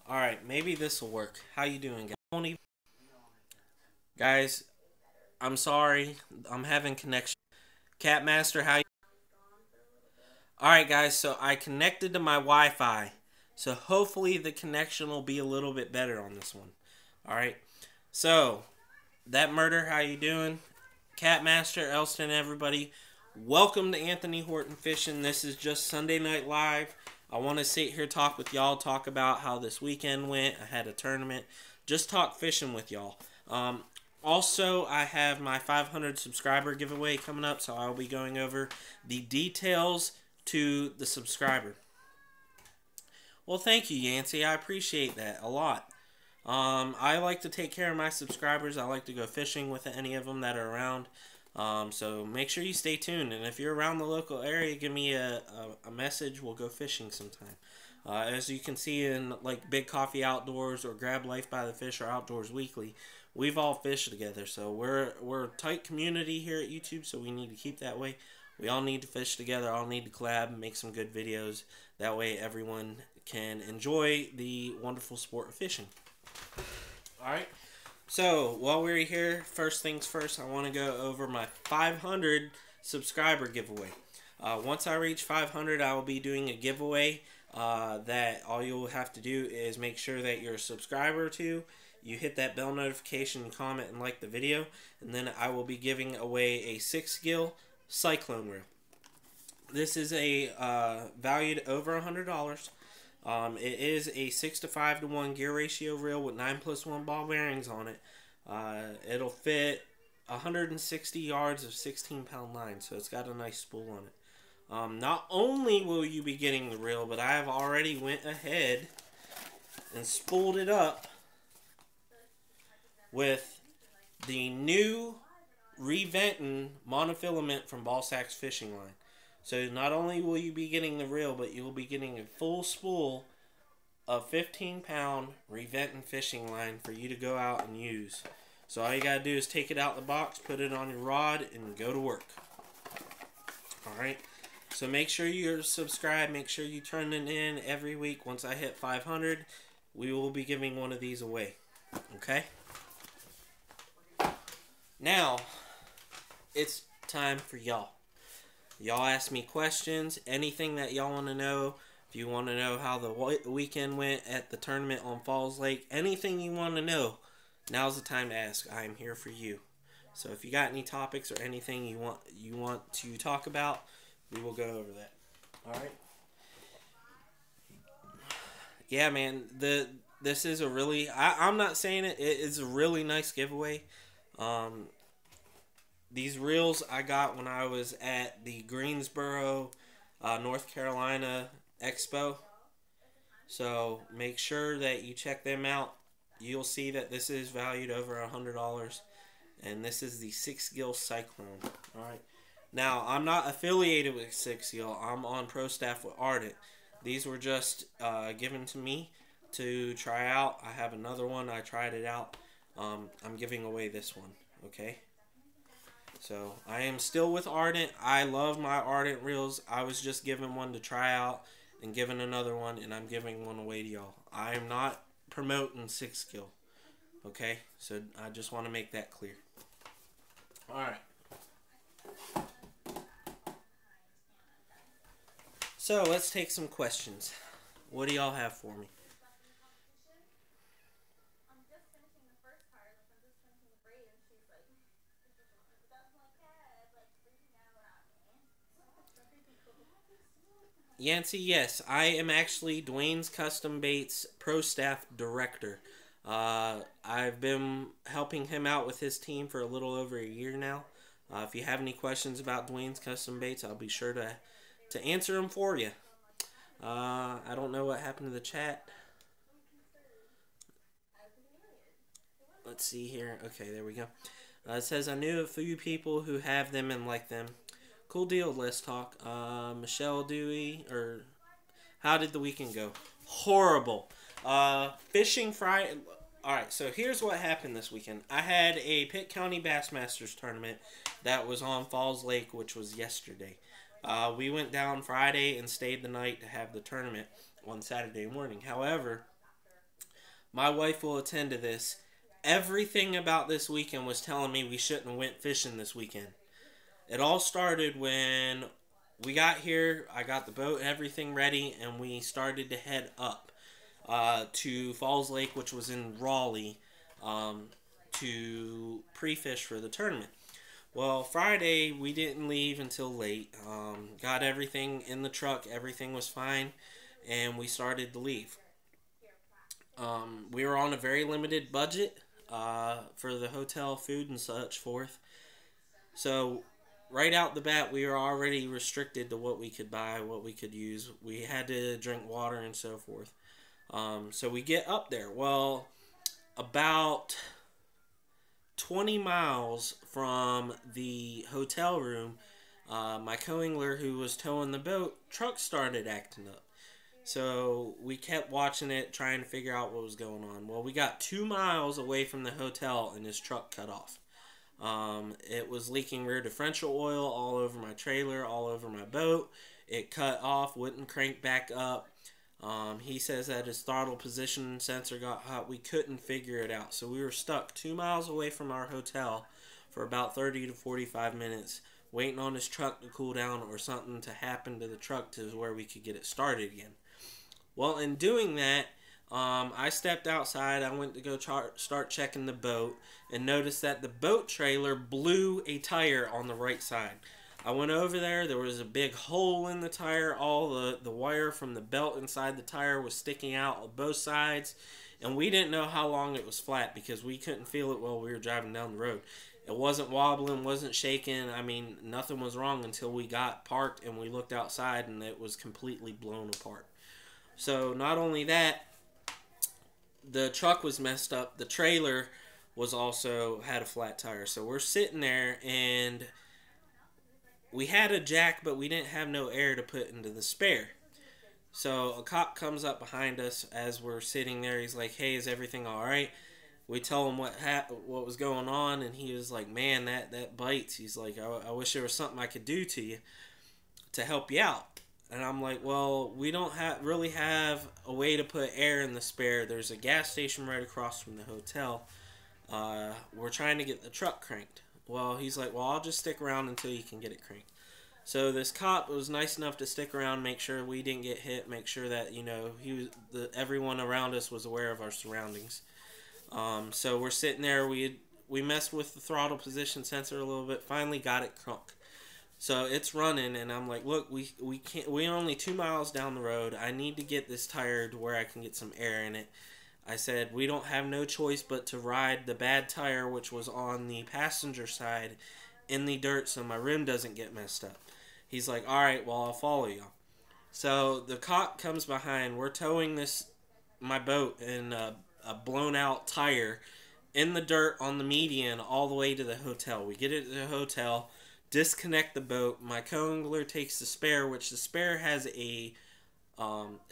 Alright, maybe this will work. How you doing, guys? Guys, I'm sorry. I'm having connection. Catmaster, how you... Alright, guys, so I connected to my Wi-Fi. So hopefully the connection will be a little bit better on this one. Alright, so, that murder, how you doing? Catmaster, Elston, everybody. Welcome to Anthony Horton Fishing. This is just Sunday Night Live. I want to sit here, talk with y'all, talk about how this weekend went. I had a tournament. Just talk fishing with y'all. Also, I have my 500 subscriber giveaway coming up, so I'll be going over the details to the subscriber. Well, thank you, Yancey. I appreciate that a lot. I like to take care of my subscribers. I like to go fishing with any of them that are around. So make sure you stay tuned. And if you're around the local area, give me a message. We'll go fishing sometime. As you can see in like Big Coffee Outdoors or Grab Life by the Fish or Outdoors Weekly, we've all fished together. So we're a tight community here at YouTube, so we need to keep that way. We all need to fish together, all need to collab, make some good videos. That way everyone can enjoy the wonderful sport of fishing. Alright, so while we're here, first things first, I want to go over my 500 subscriber giveaway. Once I reach 500, I will be doing a giveaway that all you'll have to do is make sure that you're a subscriber to. You hit that bell notification, comment, and like the video, and then I will be giving away a 6-gill cyclone reel. This is a valued over $100. It is a 6 to 5 to 1 gear ratio reel with 9+1 ball bearings on it. It'll fit 160 yards of 16-pound line, so it's got a nice spool on it. Not only will you be getting the reel, but I have already went ahead and spooled it up with the new reventing monofilament from Ball Sacks Fishing Line. So not only will you be getting the reel, but you'll be getting a full spool of 15-pound reventing fishing line for you to go out and use. So all you gotta do is take it out of the box, put it on your rod, and go to work. Alright, so make sure you're subscribed, make sure you turn it in every week. Once I hit 500, we will be giving one of these away. Okay? Now, it's time for y'all. Y'all ask me questions, anything that y'all want to know. If you want to know how the weekend went at the tournament on Falls Lake, anything you want to know, now's the time to ask. I am here for you. So if you got any topics or anything you want to talk about, we will go over that. All right. Yeah, man. This is a really I'm not saying it is a really nice giveaway. These reels I got when I was at the Greensboro, North Carolina Expo. So make sure that you check them out. You'll see that this is valued over $100. And this is the 6-gill Cyclone. Alright. Now, I'm not affiliated with 6-gill. I'm on pro staff with Ardent. These were just given to me to try out. I have another one. I tried it out. I'm giving away this one. Okay? So, I am still with Ardent. I love my Ardent reels. I was just given one to try out and given another one, and I'm giving one away to y'all. I am not promoting 6-gill. Okay? So, I just want to make that clear. Alright. So, let's take some questions. What do y'all have for me? Yancey, yes, I am actually Dwayne's Custom Baits Pro Staff Director. I've been helping him out with his team for a little over a year now. If you have any questions about Dwayne's Custom Baits, I'll be sure to answer them for you. I don't know what happened to the chat. Let's see here. Okay, there we go. It says, I knew a few people who have them and like them. Cool deal, let's talk. Michelle Dewey, or how did the weekend go? Horrible. Fishing Friday. Alright, so here's what happened this weekend. I had a Pitt County Bassmasters tournament that was on Falls Lake, which was yesterday. We went down Friday and stayed the night to have the tournament on Saturday morning. However, my wife will attend to this. Everything about this weekend was telling me we shouldn't have went fishing this weekend. It all started when we got here. I got the boat and everything ready, and we started to head up to Falls Lake, which was in Raleigh, to pre-fish for the tournament. Well, Friday, we didn't leave until late. Got everything in the truck. Everything was fine, and we started to leave. We were on a very limited budget for the hotel food and such forth. So, right out the bat, we were already restricted to what we could buy, what we could use. We had to drink water and so forth. So we get up there. Well, about 20 miles from the hotel room, my co-angler who was towing the boat, truck started acting up. So we kept watching it, trying to figure out what was going on. Well, we got 2 miles away from the hotel and his truck cut off. It was leaking rear differential oil all over my trailer, all over my boat. It cut off, wouldn't crank back up. He says that his throttle position sensor got hot. We couldn't figure it out. So we were stuck 2 miles away from our hotel for about 30 to 45 minutes, waiting on his truck to cool down or something to happen to the truck to where we could get it started again. Well, in doing that, I stepped outside. I went to go start checking the boat and noticed that the boat trailer blew a tire on the right side. I went over there. There was a big hole in the tire. All the wire from the belt inside the tire was sticking out on both sides. And we didn't know how long it was flat because we couldn't feel it while we were driving down the road. It wasn't wobbling, wasn't shaking. I mean, nothing was wrong until we got parked and we looked outside and it was completely blown apart. So not only that, the truck was messed up. The trailer was also had a flat tire. So we're sitting there and we had a jack, but we didn't have no air to put into the spare. So a cop comes up behind us as we're sitting there. He's like, "Hey, is everything all right?" We tell him what was going on, and he was like, "Man, that bites." He's like, I wish there was something I could do to you to help you out." And I'm like, "Well, we don't really have a way to put air in the spare. There's a gas station right across from the hotel. We're trying to get the truck cranked." Well, he's like, "Well, I'll just stick around until you can get it cranked." So this cop was nice enough to stick around, make sure we didn't get hit, make sure that everyone around us was aware of our surroundings. So we're sitting there. We messed with the throttle position sensor a little bit. Finally got it crunk. So it's running, and I'm like, "Look, we can't. We're only 2 miles down the road. I need to get this tire to where I can get some air in it." I said, "We don't have no choice but to ride the bad tire, which was on the passenger side, in the dirt so my rim doesn't get messed up." He's like, "All right, well, I'll follow you." So the cop comes behind. We're towing my boat in a blown out tire in the dirt on the median all the way to the hotel. We get it to the hotel, disconnect the boat. My co-angler takes the spare, which the spare has it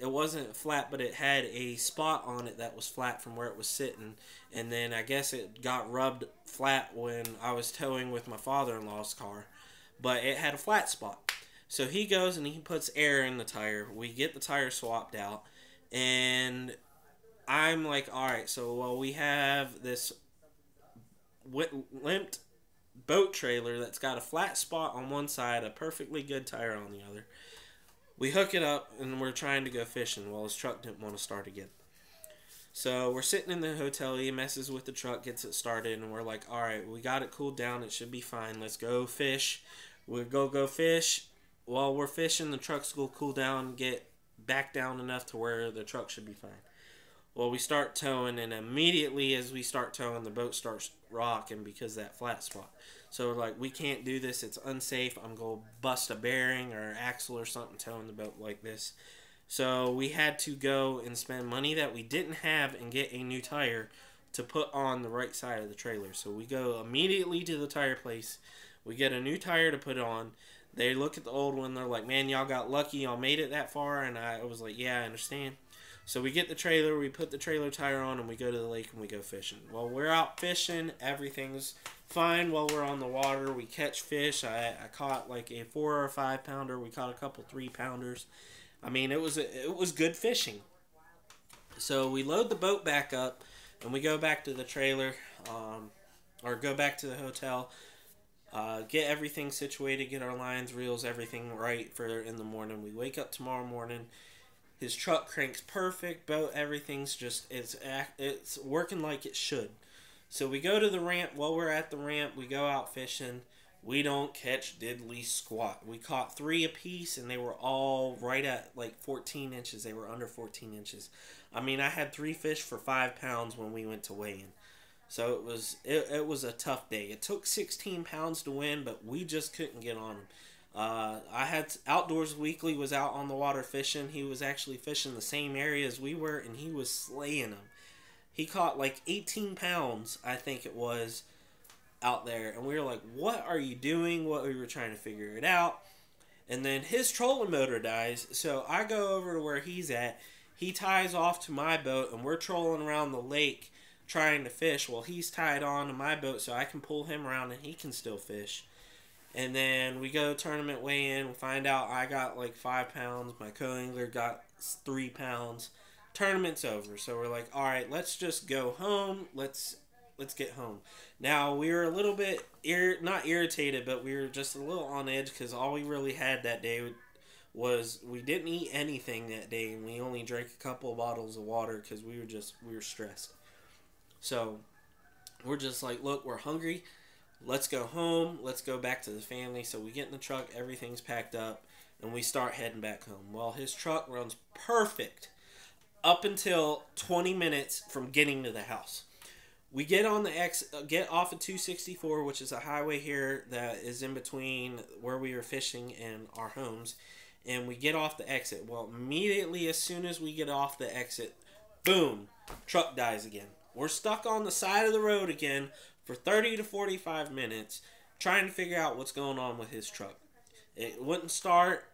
wasn't flat, but it had a spot on it that was flat from where it was sitting. And then I guess it got rubbed flat when I was towing with my father-in-law's car. But it had a flat spot. So he goes and he puts air in the tire. We get the tire swapped out. And I'm like, "All right, so we have this limped boat trailer that's got a flat spot on one side, a perfectly good tire on the other. We hook it up and we're trying to go fishing. Well, his truck didn't want to start again. So we're sitting in the hotel. He messes with the truck, gets it started, and we're like, "All right, we got it cooled down. It should be fine. Let's go fish." We go fish. While we're fishing, the trucks will cool down, get back down enough to where the truck should be fine. Well, we start towing, and immediately as we start towing, the boat starts rocking because of that flat spot. So we're like, "We can't do this. It's unsafe. I'm going to bust a bearing or axle or something towing the boat like this." So we had to go and spend money that we didn't have and get a new tire to put on the right side of the trailer. So we go immediately to the tire place. We get a new tire to put on. They look at the old one. They're like, "Man, y'all got lucky. Y'all made it that far." And I was like, "Yeah, I understand." So we get the trailer, we put the trailer tire on, and we go to the lake and we go fishing. While we're out fishing, everything's fine while we're on the water. We catch fish. I caught like a 4 or 5 pounder. We caught a couple 3 pounders. I mean, it was good fishing. So we load the boat back up, and we go back to the trailer, or go back to the hotel, get everything situated, get our lines, reels, everything right for in the morning. We wake up tomorrow morning. His truck cranks perfect, boat, everything's just it's working like it should. So we go to the ramp. While we're at the ramp, we go out fishing. We don't catch diddly squat. We caught 3 apiece, and they were all right at like 14 inches. They were under 14 inches. I mean, I had 3 fish for 5 pounds when we went to weigh in. So it was a tough day. It took 16 pounds to win, but we just couldn't get on them. I had Outdoors Weekly was out on the water fishing. He was actually fishing the same area as we were, and he was slaying them. He caught like 18 pounds, I think it was, out there. And we were like, what are you doing? What we were trying to figure it out. And then his trolling motor dies. So I go over to where he's at. He ties off to my boat, and we're trolling around the lake trying to fish. Well, he's tied on to my boat, so I can pull him around and he can still fish. And then we go tournament weigh in. We find out I got like 5 pounds. My co-angler got 3 pounds. Tournament's over. So we're like, all right, let's just go home. Let's get home. Now, we were a little bit, not irritated, but we were just a little on edge because all we really had that day was we didn't eat anything that day, and we only drank a couple of bottles of water because we were stressed. So we're just like, look, we're hungry. Let's go home. Let's go back to the family. So we get in the truck. Everything's packed up, and we start heading back home. Well, his truck runs perfect up until 20 minutes from getting to the house. We get on the get off of 264, which is a highway here that is in between where we were fishing and our homes, and we get off the exit. Well, immediately as soon as we get off the exit, boom, truck dies again. We're stuck on the side of the road again for 30 to 45 minutes trying to figure out what's going on with his truck. It wouldn't start.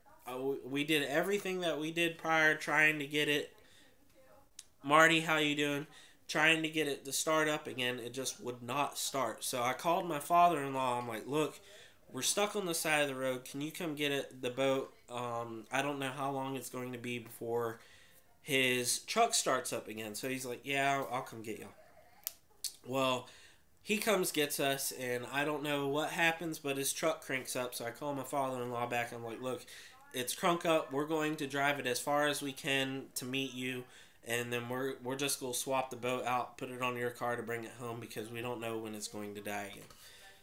We did everything that we did prior, trying to get it. Marty, how you doing? Trying to get it to start up again. It just would not start. So I called my father-in-law. I'm like, look, we're stuck on the side of the road. Can you come get the boat? I don't know how long it's going to be before his truck starts up again. So he's like, yeah, I'll come get you. Well, he comes, gets us, and I don't know what happens, but his truck cranks up. So I call my father-in-law back. I'm like, look, it's crunk up. We're going to drive it as far as we can to meet you, and then we're just going to swap the boat out, put it on your car to bring it home because we don't know when it's going to die again.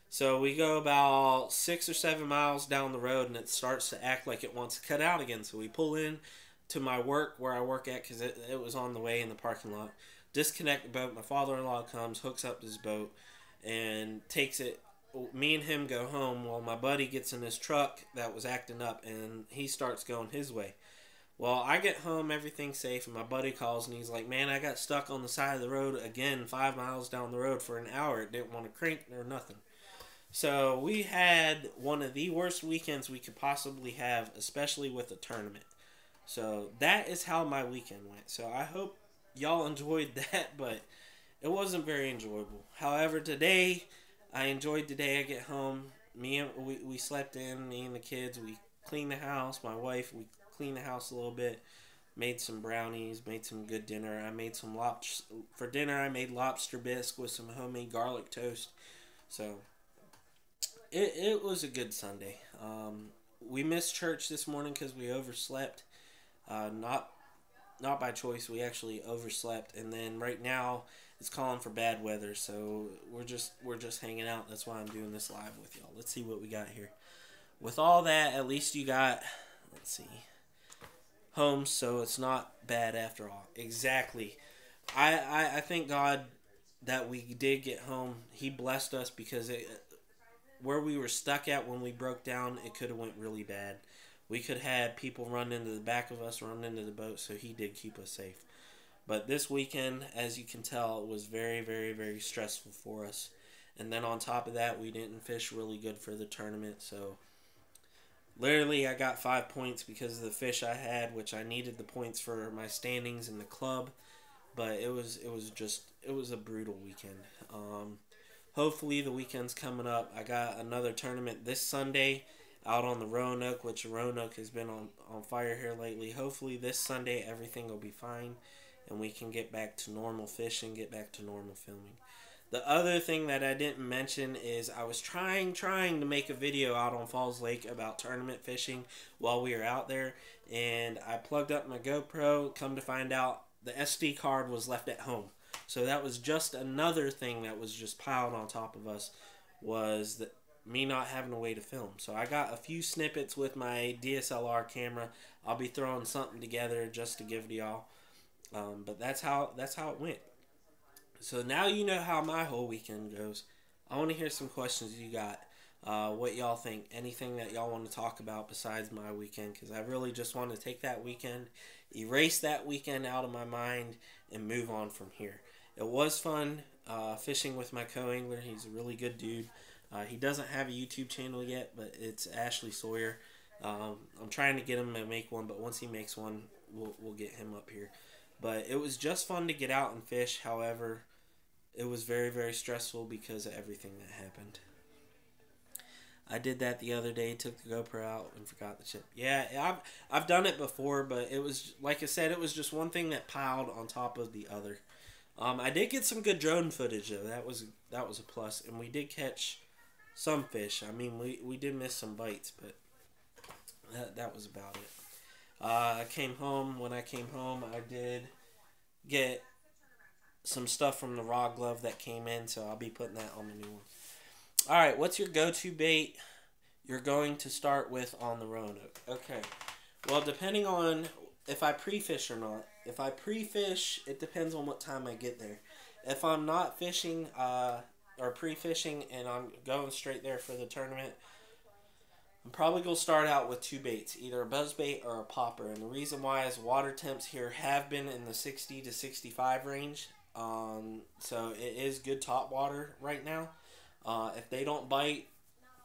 So we go about 6 or 7 miles down the road, and it starts to act like it wants to cut out again. So we pull in to my work, where I work at, because it was on the way in the parking lot. Disconnect the boat. My father-in-law comes, hooks up his boat, and takes it. Me and him go home while my buddy gets in his truck that was acting up, and he starts going his way. Well, I get home, everything's safe, and my buddy calls, and he's like, man, I got stuck on the side of the road again 5 miles down the road for an hour. It didn't want to crank or nothing. So we had one of the worst weekends we could possibly have, especially with a tournament. So that is how my weekend went. So I hope y'all enjoyed that, but it wasn't very enjoyable. However, today, I enjoyed the day. I get home. We slept in, me and the kids. We cleaned the house. My wife, we cleaned the house a little bit. Made some brownies. Made some good dinner. I made some for dinner. I made lobster bisque with some homemade garlic toast. So it was a good Sunday. We missed church this morning because we overslept. Not by choice. We actually overslept, and then right now it's calling for bad weather, so we're just hanging out. That's why I'm doing this live with y'all. Let's see what we got here. With all that, at least you got, let's see, home, so it's not bad after all. Exactly. I thank God that we did get home. He blessed us because where we were stuck at when we broke down, it could have went really bad. We could have had people run into the back of us, run into the boat, so he did keep us safe. But this weekend, as you can tell, it was very, very, very stressful for us. And then on top of that, we didn't fish really good for the tournament. So literally, I got 5 points because of the fish I had, which I needed the points for my standings in the club. But it was a brutal weekend. Hopefully, the weekend's coming up. I got another tournament this Sunday out on the Roanoke, which Roanoke has been on fire here lately. Hopefully this Sunday everything will be fine, and we can get back to normal fishing, get back to normal filming. The other thing that I didn't mention is I was trying to make a video out on Falls Lake about tournament fishing while we were out there, and I plugged up my GoPro. Come to find out, the SD card was left at home. So that was just another thing that was just piled on top of us, was that me not having a way to film. So I got a few snippets with my DSLR camera. I'll be throwing something together just to give to y'all. But that's how it went. So now you know how my whole weekend goes. I want to hear some questions you got. What y'all think. Anything that y'all want to talk about besides my weekend. Because I really just want to take that weekend, erase that weekend out of my mind, and move on from here. It was fun fishing with my co-angler. He's a really good dude. He doesn't have a YouTube channel yet, but it's Ashley Sawyer. I'm trying to get him to make one, but once he makes one, we'll get him up here. But it was just fun to get out and fish. However, it was very, very stressful because of everything that happened. I did that the other day, took the GoPro out and forgot the chip. Yeah, I've done it before, but it was, like I said, it was just one thing that piled on top of the other. I did get some good drone footage though. That was a plus, and we did catch some fish. I mean, we did miss some bites, but that was about it. I came home. When I came home, I did get some stuff from the Raw Glove that came in, so I'll be putting that on the new one. Alright, what's your go-to bait you're going to start with on the Roanoke? Okay, well, depending on if I pre-fish or not. If I pre-fish, it depends on what time I get there. If I'm not fishing or pre-fishing and I'm going straight there for the tournament, I'm probably going to start out with two baits, either a buzzbait or a popper. And the reason why is water temps here have been in the 60 to 65 range. So it is good top water right now. If they don't bite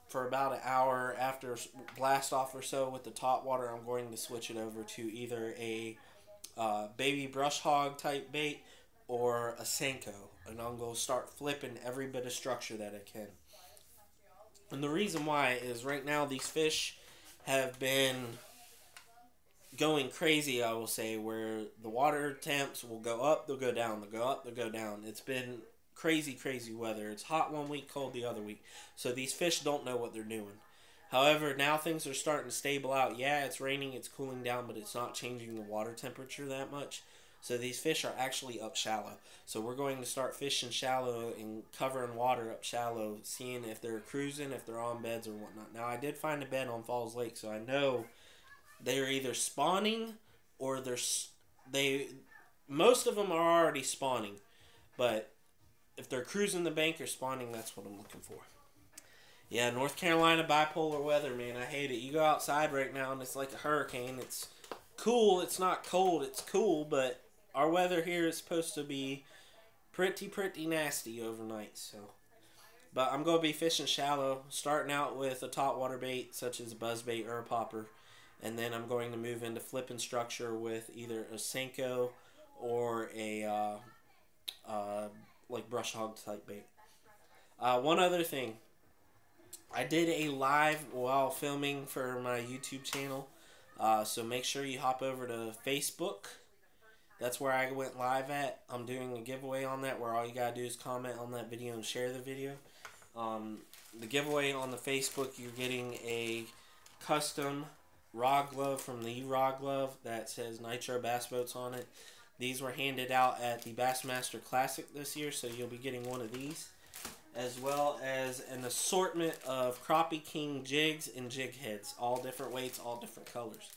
for about an hour after blast off or so with the top water, I'm going to switch it over to either a baby brush hog type bait or a Senko. And I'm going to start flipping every bit of structure that I can. And the reason why is right now these fish have been going crazy, I will say, where the water temps will go up, they'll go down, they'll go up, they'll go down. It's been crazy, crazy weather. It's hot one week, cold the other week. So these fish don't know what they're doing. However, now things are starting to stable out. Yeah, it's raining, it's cooling down, but it's not changing the water temperature that much. So these fish are actually up shallow. So we're going to start fishing shallow and covering water up shallow, seeing if they're cruising, if they're on beds or whatnot. Now, I did find a bed on Falls Lake, so I know they're either spawning or most of them are already spawning. But if they're cruising the bank or spawning, that's what I'm looking for. Yeah, North Carolina bipolar weather, man. I hate it. You go outside right now and it's like a hurricane. It's cool. It's not cold. It's cool, but our weather here is supposed to be pretty nasty overnight. So, but I'm going to be fishing shallow, starting out with a top water bait such as a buzzbait or a popper, and then I'm going to move into flipping structure with either a Senko or a like brush hog type bait. One other thing, I did a live while filming for my YouTube channel, so make sure you hop over to Facebook. That's where I went live at. I'm doing a giveaway on that where all you gotta do is comment on that video and share the video. The giveaway on the Facebook, you're getting a custom Raw Glove from the Raw Glove that says Nitro Bass Boats on it. These were handed out at the Bassmaster Classic this year, so you'll be getting one of these, as well as an assortment of Crappie King jigs and jig heads, all different weights, all different colors.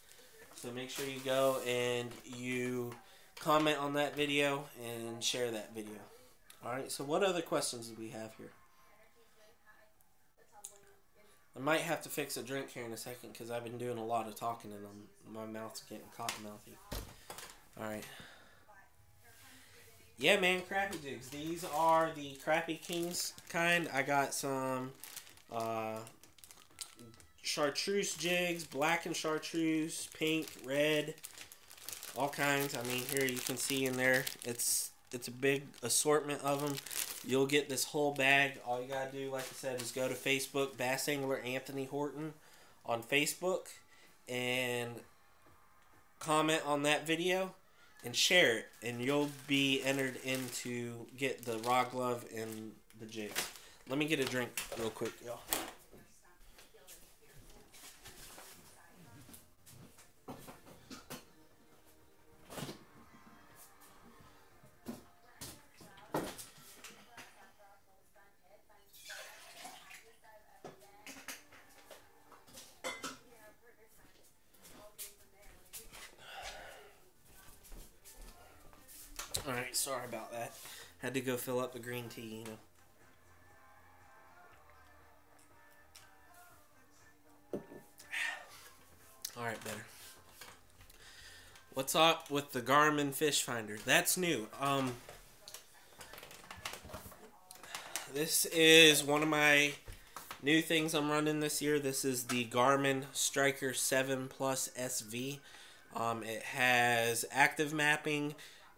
So make sure you go and you comment on that video and share that video. Alright, so what other questions do we have here? I might have to fix a drink here in a second because I've been doing a lot of talking and my mouth's getting cotton-mouthy. Alright. Yeah, man, crappie jigs. These are the Crappie Kings kind. I got some chartreuse jigs, black and chartreuse, pink, red, all kinds. I mean, here you can see in there, it's a big assortment of them. You'll get this whole bag. All you gotta do, like I said, is go to Facebook, Bass Angler Anthony Horton on Facebook, and comment on that video. and share it, and you'll be entered in to get the raw glove and the jigs. Let me get a drink real quick, y'all. Alright, sorry about that. Had to go fill up the green tea, you know. Alright, better. What's up with the Garmin fish finder? That's new. This is one of my new things I'm running this year. This is the Garmin Stryker 7 Plus SV. It has active mapping,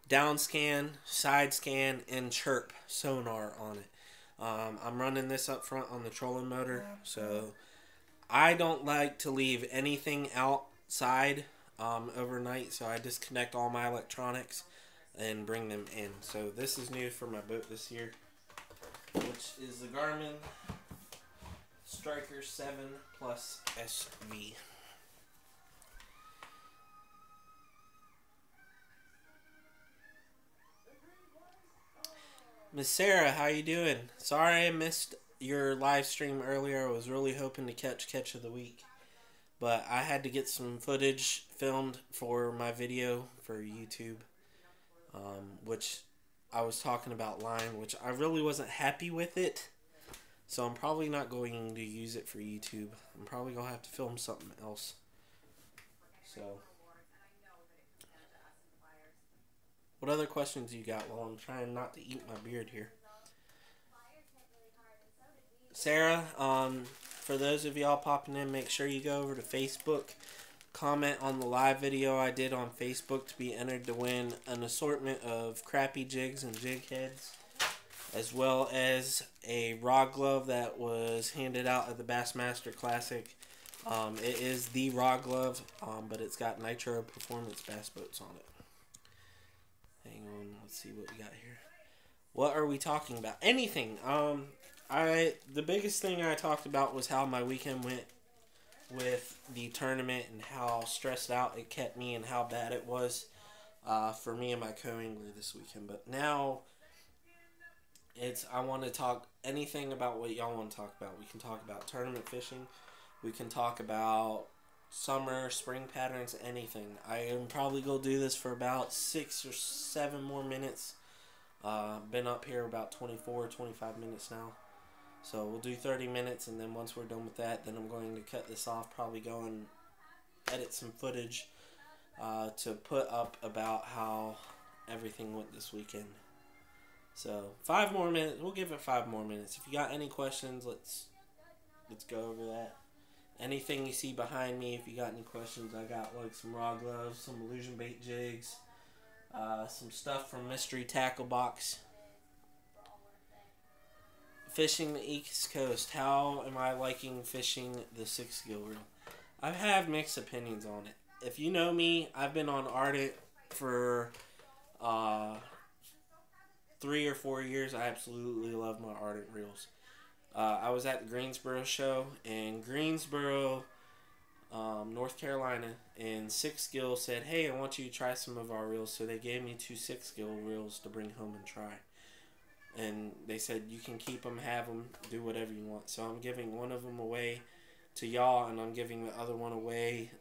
down scan, side scan, and chirp sonar on it. I'm running this up front on the trolling motor, so I don't like to leave anything outside overnight, so I disconnect all my electronics and bring them in. So this is new for my boat this year, which is the Garmin Stryker 7 Plus SV. Miss Sarah, how you doing? Sorry I missed your live stream earlier. I was really hoping to catch of the week, but I had to get some footage filmed for my video for YouTube, which I was talking about line, which I really wasn't happy with it, so I'm probably not going to use it for YouTube. I'm probably going to have to film something else. So, what other questions you got while I'm trying not to eat my beard here? Sarah, for those of y'all popping in, make sure you go over to Facebook, comment on the live video I did on Facebook to be entered to win an assortment of crappy jigs and jig heads, as well as a raw glove that was handed out at the Bassmaster Classic. It is the raw glove, but it's got Nitro Performance bass boats on it. Hang on, let's see what we got here. What are we talking about? Anything. The biggest thing I talked about was how my weekend went with the tournament and how stressed out it kept me and how bad it was for me and my co-angler this weekend. But now I want to talk anything about what y'all want to talk about. We can talk about tournament fishing. We can talk about summer, spring patterns, anything. I am probably going to do this for about 6 or 7 more minutes. Been up here about 24, 25 minutes now. So we'll do 30 minutes, and then once we're done with that, then I'm going to cut this off, probably go and edit some footage to put up about how everything went this weekend. So 5 more minutes. We'll give it 5 more minutes. If you got any questions, let's go over that. Anything you see behind me, if you got any questions, I got like some raw gloves, some illusion bait jigs, some stuff from Mystery Tackle Box. Fishing the East Coast. How am I liking fishing the 6-gill reel? I have mixed opinions on it. If you know me, I've been on Ardent for 3 or 4 years. I absolutely love my Ardent reels. I was at the Greensboro show in Greensboro, North Carolina, and 6-gill said, hey, I want you to try some of our reels. So they gave me 2 6-gill reels to bring home and try. And they said, you can keep them, have them, do whatever you want. So I'm giving one of them away to y'all, and I'm giving the other one away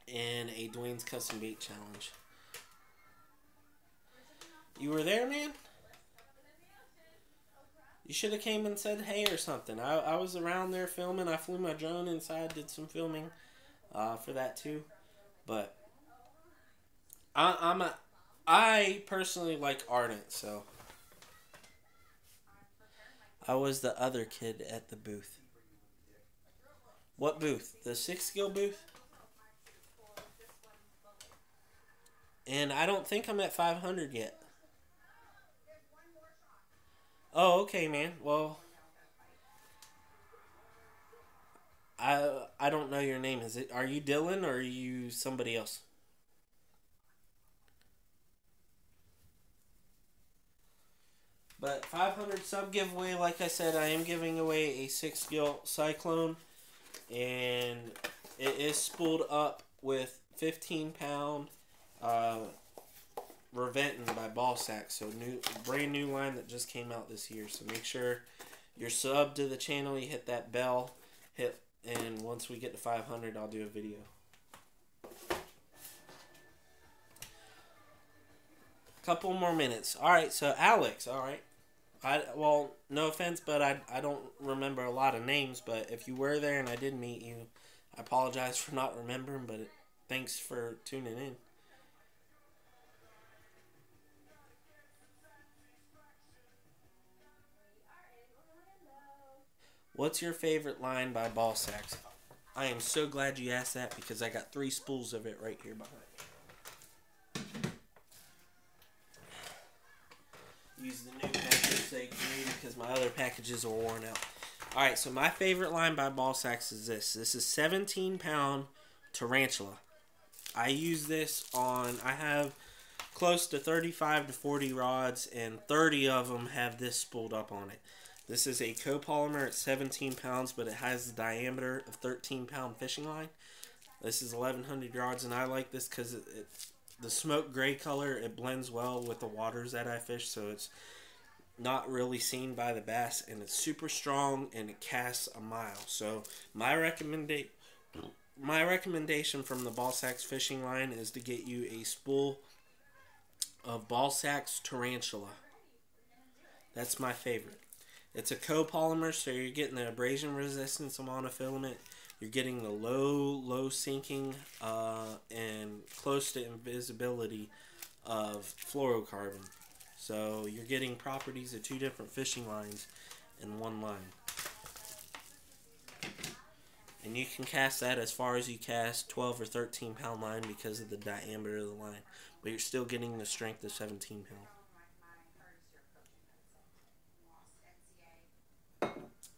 in a Dwayne's Custom Bait Challenge. You were there, man? You should have came and said hey or something. I was around there filming. I flew my drone inside, did some filming for that too. But I personally like Ardent, so I was the other kid at the booth. What booth? The 6-gill booth? And I don't think I'm at 500 yet. Oh, okay, man. Well, I don't know your name. Are you Dylan or are you somebody else? But 500 sub giveaway, like I said, I am giving away a 6-gill Cyclone. And it is spooled up with 15-pound Reventon by Ball Sack. So brand new line that just came out this year. So make sure you're subbed to the channel. You hit that bell. And once we get to 500, I'll do a video. Couple more minutes. Alright, so Alex, alright. Well, no offense, but I don't remember a lot of names, but if you were there and I did meet you, I apologize for not remembering, but thanks for tuning in. What's your favorite line by Ball Sacks? I am so glad you asked that because I got 3 spools of it right here behind me. Use the new package they gave because my other packages are worn out. Alright, so my favorite line by Ball Sacks is this. This is 17-pound Tarantula. I use this on, I have close to 35 to 40 rods, and 30 of them have this spooled up on it. This is a copolymer at 17 pounds, but it has the diameter of 13-pound fishing line. This is 1,100 yards, and I like this because the smoke gray color, it blends well with the waters that I fish, so it's not really seen by the bass, and it's super strong, and it casts a mile. So my recommendation from the Ball Sacks fishing line is to get you a spool of Ball Sacks Tarantula. That's my favorite. It's a copolymer, so you're getting the abrasion resistance of monofilament. You're getting the low sinking and close to invisibility of fluorocarbon. So you're getting properties of 2 different fishing lines in one line. And you can cast that as far as you cast 12 or 13-pound line because of the diameter of the line. But you're still getting the strength of 17-pound.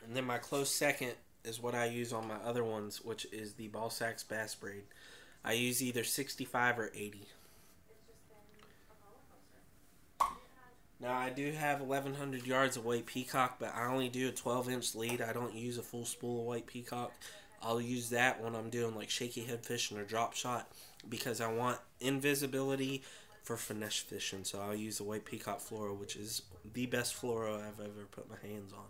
And then my close second is what I use on my other ones, which is the Ball Sacks Bass Braid. I use either 65 or 80. Now I do have 1,100 yards of white peacock, but I only do a 12-inch lead. I don't use a full spool of white peacock. I'll use that when I'm doing like shaky head fishing or drop shot because I want invisibility for finesse fishing. So I'll use the white peacock fluoro, which is the best fluoro I've ever put my hands on.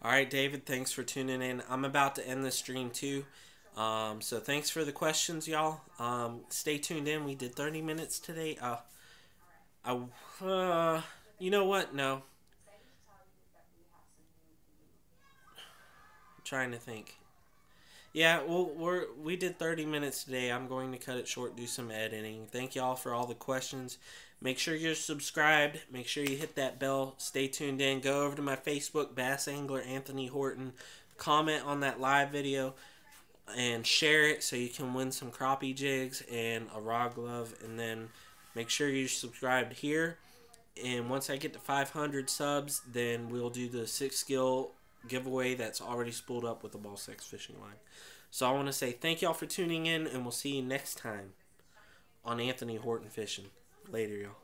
Alright, David, thanks for tuning in. I'm about to end the stream too. So thanks for the questions, y'all. Stay tuned in. We did 30 minutes today. You know what? No. I'm trying to think. Yeah, well, we did 30 minutes today. I'm going to cut it short, do some editing. Thank y'all for all the questions. Make sure you're subscribed. Make sure you hit that bell. Stay tuned in. Go over to my Facebook, Bass Angler Anthony Horton. Comment on that live video and share it so you can win some crappie jigs and a rod glove. And then make sure you're subscribed here. And once I get to 500 subs, then we'll do the 6-gill giveaway that's already spooled up with the Ball Sacks fishing line. So I want to say thank y'all for tuning in, and we'll see you next time on Anthony Horton Fishing. Later, y'all.